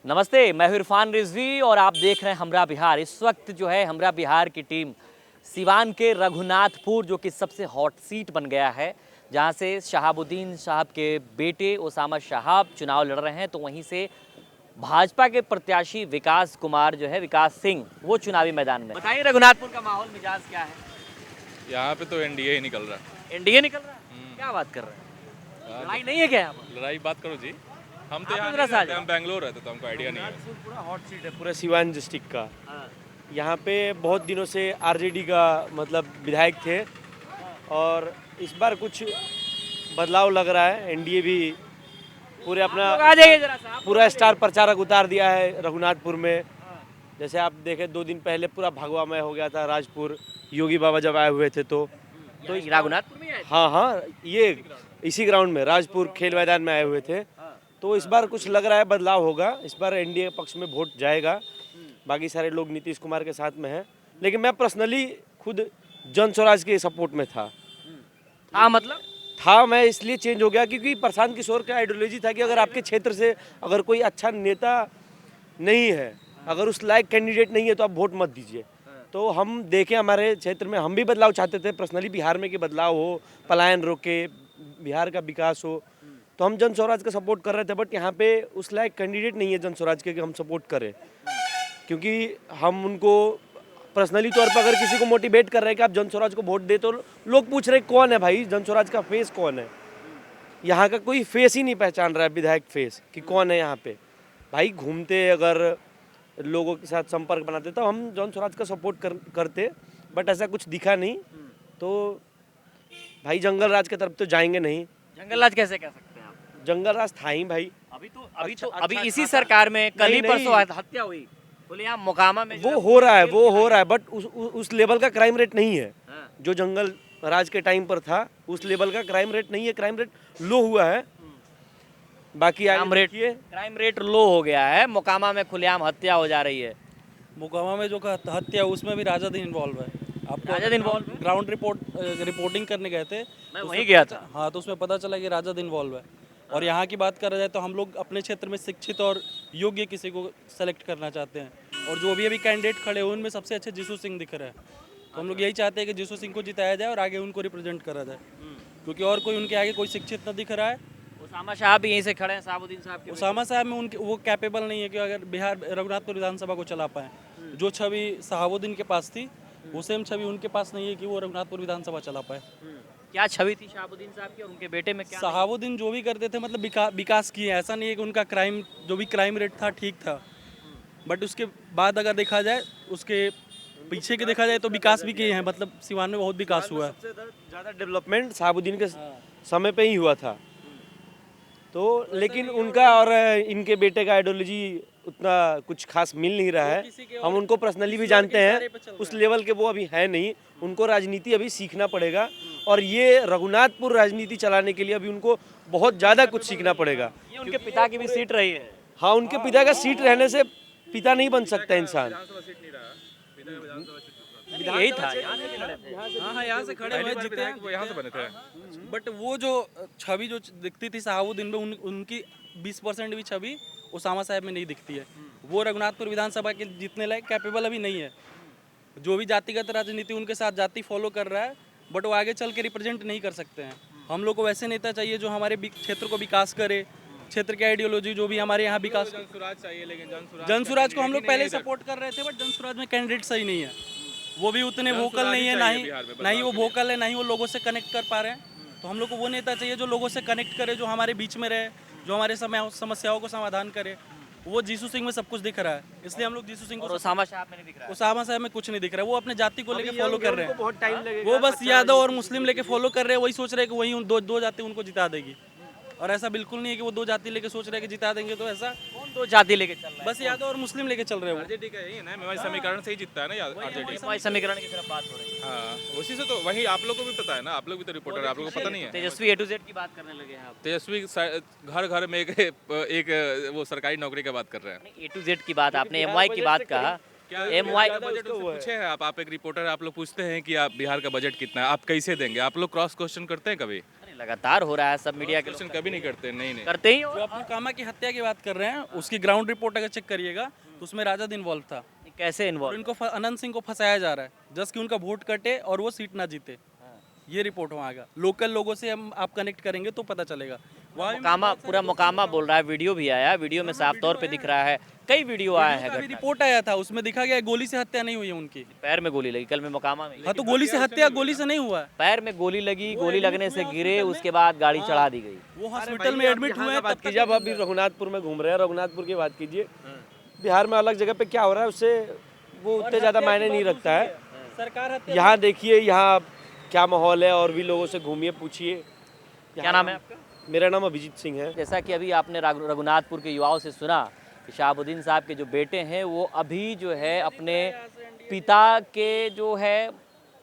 नमस्ते, मैं हूं इरफान रिजवी और आप देख रहे हैं हमरा बिहार। इस वक्त जो है हमरा बिहार की टीम सिवान के रघुनाथपुर, जो कि सबसे हॉट सीट बन गया है, जहां से शहाबुद्दीन साहब के बेटे ओसामा शहाब चुनाव लड़ रहे हैं, तो वहीं से भाजपा के प्रत्याशी विकास कुमार जो है, विकास सिंह, वो चुनावी मैदान में। बताइए रघुनाथपुर का माहौल मिजाज क्या है? यहाँ पे तो एनडीए ही निकल रहा है। एनडीए निकल रहा है? क्या बात कर रहे हैं? लड़ाई नहीं है क्या यहाँ पर? लड़ाई बात करो जी। हम तो आप यहाँ इधर नहीं से आ रहते, जाओ। हम बेंगलोर रहते तो हमको आइडिया नहीं है। पूरा हॉट सीट है पूरा सिवान डिस्ट्रिक्ट का। हाँ। यहाँ पे बहुत दिनों से आरजेडी का मतलब विधायक थे और इस बार कुछ बदलाव लग रहा है। एनडीए भी पूरे लोग अपना आ जाइए जरा सा, आप पूरा स्टार प्रचारक उतार दिया है रघुनाथपुर में। जैसे आप देखें 2 दिन पहले पूरा भगवामय हो गया था राजपुर, योगी बाबा जब आए हुए थे तो यहीं रघुनाथपुर में ही आए थे? हाँ ये इसी ग्राउंड में राजपुर खेल मैदान में आए हुए थे। तो इस बार कुछ लग रहा है बदलाव होगा। इस बार एनडीए पक्ष में वोट जाएगा। बाकी सारे लोग नीतीश कुमार के साथ में हैं, लेकिन मैं पर्सनली खुद जन स्वराज के सपोर्ट में था। हाँ, मतलब मैं इसलिए चेंज हो गया क्योंकि प्रशांत किशोर का आइडियोलॉजी था कि अगर आपके क्षेत्र से अगर कोई अच्छा नेता नहीं है, अगर उस लायक कैंडिडेट नहीं है, तो आप वोट मत दीजिए। तो हम देखें हमारे क्षेत्र में हम भी बदलाव चाहते थे पर्सनली, बिहार में कि बदलाव हो, पलायन रोके, बिहार का विकास हो, तो हम जन स्वराज का सपोर्ट कर रहे थे। बट यहाँ पे उस लायक कैंडिडेट नहीं है जन स्वराज के कि हम सपोर्ट करें, क्योंकि हम उनको पर्सनली तौर पर अगर किसी को मोटिवेट कर रहे हैं कि आप जन स्वराज को वोट दे, तो लोग पूछ रहे कौन है भाई जन स्वराज का फेस कौन है। यहाँ का कोई फेस ही नहीं पहचान रहा है, विधायक फेस कि कौन है यहाँ पे। भाई घूमते अगर लोगों के साथ संपर्क बनाते तो हम जन स्वराज का सपोर्ट करते, बट ऐसा कुछ दिखा नहीं। तो भाई जंगल राज की तरफ तो जाएंगे नहीं। जंगल राज कैसे कह सकते हैं आप? जंगल राज था ही भाई। अभी इसी सरकार में कल ही नहीं, परसों हत्या हुई बोले यहाँ मोकामा में, वो हो रहा है, बट उस लेवल का क्राइम रेट नहीं है हाँ। जो जंगल राज के टाइम पर था। उस लेवल का क्राइम रेट नहीं है, क्राइम रेट लो हुआ है। बाकी क्राइम रेट लो हो गया है। मोकामा में खुलेआम हत्या हो जा रही है। मोकामा में जो हत्या है उसमें भी राजद इन्वॉल्व है। आपको राजद involved है? ग्राउंड रिपोर्टिंग करने गए थे, मैं वहीं गया था। हाँ, तो उसमें पता चला कि राजद इन्वॉल्व है। और यहाँ की बात करा जाए तो हम लोग अपने क्षेत्र में शिक्षित और योग्य किसी को सेलेक्ट करना चाहते हैं, और जो भी अभी कैंडिडेट खड़े हुए उनमें सबसे अच्छे जीसू सिंह दिख रहे हैं। तो हम लोग यही चाहते हैं कि जीसू सिंह को जिताया जाए और आगे उनको रिप्रेजेंट करा जाए, क्योंकि और कोई उनके आगे कोई शिक्षित न दिख रहा है। ओसामा साहब भी यहीं से खड़े हैं, शहाबुद्दीन साहब के। उसामा साहब में उनके वो कैपेबल नहीं है कि अगर बिहार रघुनाथपुर विधानसभा को चला पाए। जो छवि शहाबुद्दीन के पास थी वो सेम छवि उनके पास नहीं है कि वो रघुनाथपुर विधानसभा चला पाए। क्या छवि थी शहाबुद्दीन साहब की और उनके बेटे में क्या? शहाबुद्दीन जो भी करते थे मतलब विकास किए, ऐसा नहीं है कि उनका क्राइम जो भी क्राइम रेट था ठीक था, बट उसके बाद अगर देखा जाए उसके पीछे के देखा जाए तो विकास भी किए हैं। मतलब सिवान में बहुत विकास हुआ है। सबसे ज़्यादा डेवलपमेंट शहाबुद्दीन के समय पे ही हुआ था। तो लेकिन उनका और इनके बेटे का आइडियोलॉजी उतना कुछ खास मिल नहीं रहा है। हम उनको पर्सनली भी जानते हैं, उस लेवल के वो अभी है नहीं। उनको राजनीति अभी सीखना पड़ेगा, और ये रघुनाथपुर राजनीति चलाने के लिए अभी उनको बहुत ज़्यादा कुछ सीखना पड़ेगा। ये उनके पिता की भी सीट रही है। हाँ, उनके पिता का सीट रहने से पिता नहीं बन सकता इंसान। यही था, यहाँ से खड़े थे। हाँ, यहाँ से खड़े हुए जीते हैं, वो यहाँ से बने थे। बट वो जो छवि जो दिखती थी शहाबुद्दीन में, उनकी 20% भी छवि ओसामा साहब में नहीं दिखती है। वो रघुनाथपुर विधानसभा के जीतने लायक कैपेबल अभी नहीं है। जो भी जातिगत राजनीति उनके साथ जाति फॉलो कर रहा है, बट वो आगे चल के रिप्रेजेंट नहीं कर सकते हैं। हम लोग को वैसे नेता चाहिए जो हमारे क्षेत्र को विकास करे, क्षेत्र की आइडियोलॉजी जो भी हमारे यहाँ विकास। जनसुराज चाहिए, लेकिन जनसुराज को हम लोग पहले सपोर्ट कर रहे थे, बट जनसुराज में कैंडिडेट सही नहीं है। वो भी उतने वोकल नहीं है, ना ही वो वोकल है, ना ही वो लोगों से कनेक्ट कर पा रहे हैं। तो हम लोग को वो नेता चाहिए जो लोगों से कनेक्ट करे, जो हमारे बीच में रहे, जो हमारे समस्याओं को समाधान करे। वो जीसू सिंह में सब कुछ दिख रहा है, इसलिए हम लोग जीसू सिंह को। ओसामा साहब में नहीं दिख रहा है। ओसामा साहब में कुछ नहीं दिख रहा है। वो अपने जाति को लेके फॉलो कर रहे हैं। बहुत टाइम लगेगा। वो बस यादव और मुस्लिम लेके फॉलो कर रहे हैं। वही सोच रहे हैं कि वही दो जाति उनको जिता देगी, और ऐसा बिल्कुल नहीं है कि वो 2 जाति लेके सोच रहे हैं कि जिता देंगे। तो ऐसा कौन 2 जाति लेके चल रहा है? बस यादव और मुस्लिम लेके चल रहे हैं वो। आरजेडी का यही है ना, मेवाई समीकरण से ही जीतता है ना आरजेडी। वही समीकरण की तरफ बात हो रही है। हाँ, उसी से तो वही आप लोग को भी पता है ना, आप लोग भी तो रिपोर्टर है, आप लोग को पता नहीं है। तेजस्वी A to Z की बात करने लगे हैं आप। तेजस्वी घर घर में एक वो सरकारी नौकरी का बात कर रहे हैं। A to Z की बात आपने MY की बात कहा। MY बजट उनसे पूछे हैं आप एक रिपोर्टर, आप लोग पूछते हैं कि आप बिहार का बजट कितना है, आप कैसे देंगे? आप लोग क्रॉस क्वेश्चन करते हैं कभी? लगातार हो रहा है, सब मीडिया के लोग क्वेश्चन कभी नहीं करते, नहीं नहीं करते ही हो। जो आप मुकामा की हत्या की बात कर रहे हैं, उसकी ग्राउंड रिपोर्ट अगर चेक करिएगा तो उसमें राजद इन्वॉल्व था। कैसे और इन्वॉल्व? इनको अनंत सिंह को फंसाया जा रहा है जस्ट कि उनका वोट कटे और वो सीट ना जीते। ये रिपोर्ट वहाँ का लोकल लोगों से हम आप कनेक्ट करेंगे तो पता चलेगा। वहाँ भी मोकामा, पूरा मोकामा बोल रहा है, वीडियो भी आया, वीडियो में साफ तौर पे दिख रहा है, कई वीडियो आए हैं अभी घटना रिपोर्ट आया था, उसमें दिखा गया है गोली से हत्या नहीं हुई है उनकी। की। पैर में गोली लगी, कल में मोकामा में हाँ तो गोली से हत्या गोली से नहीं हुआ है। पैर में गोली लगी, गोली लगने से गिरे, उसके बाद गाड़ी चढ़ा दी गई। वो हॉस्पिटल में एडमिट हुए हैं। बात कीजिए, अब अभी रघुनाथपुर में घूम रहे हैं, रघुनाथपुर की बात कीजिए। बिहार में अलग जगह पे क्या हो रहा है उससे वो उतने ज़्यादा मायने नहीं रखता है। सरकार हत्या यहाँ देखिए यहाँ क्या माहौल है, और भी लोगों से घूमिए, पूछिए। क्या नाम है आपका? मेरा नाम अभिजीत सिंह है। जैसा कि अभी आपने रघुनाथपुर के युवाओं से सुना कि शहाबुद्दीन साहब के जो बेटे हैं वो अभी जो है अपने पिता के जो है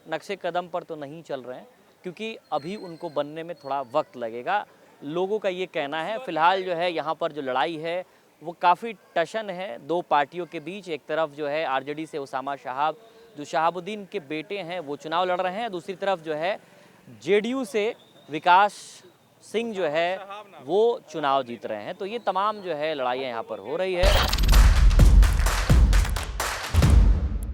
नक्शे कदम पर तो नहीं चल रहे हैं, क्योंकि अभी उनको बनने में थोड़ा वक्त लगेगा, लोगों का ये कहना है। फिलहाल जो है यहाँ पर जो लड़ाई है वो काफ़ी टशन है दो पार्टियों के बीच। एक तरफ जो है आरजेडी से उसामा शहाब, जो शहाबुद्दीन के बेटे हैं, वो चुनाव लड़ रहे हैं। दूसरी तरफ जो है जेडीयू से विकास सिंह जो है वो चुनाव जीत रहे हैं। तो ये तमाम जो है लड़ाइयाँ यहाँ पर हो रही है।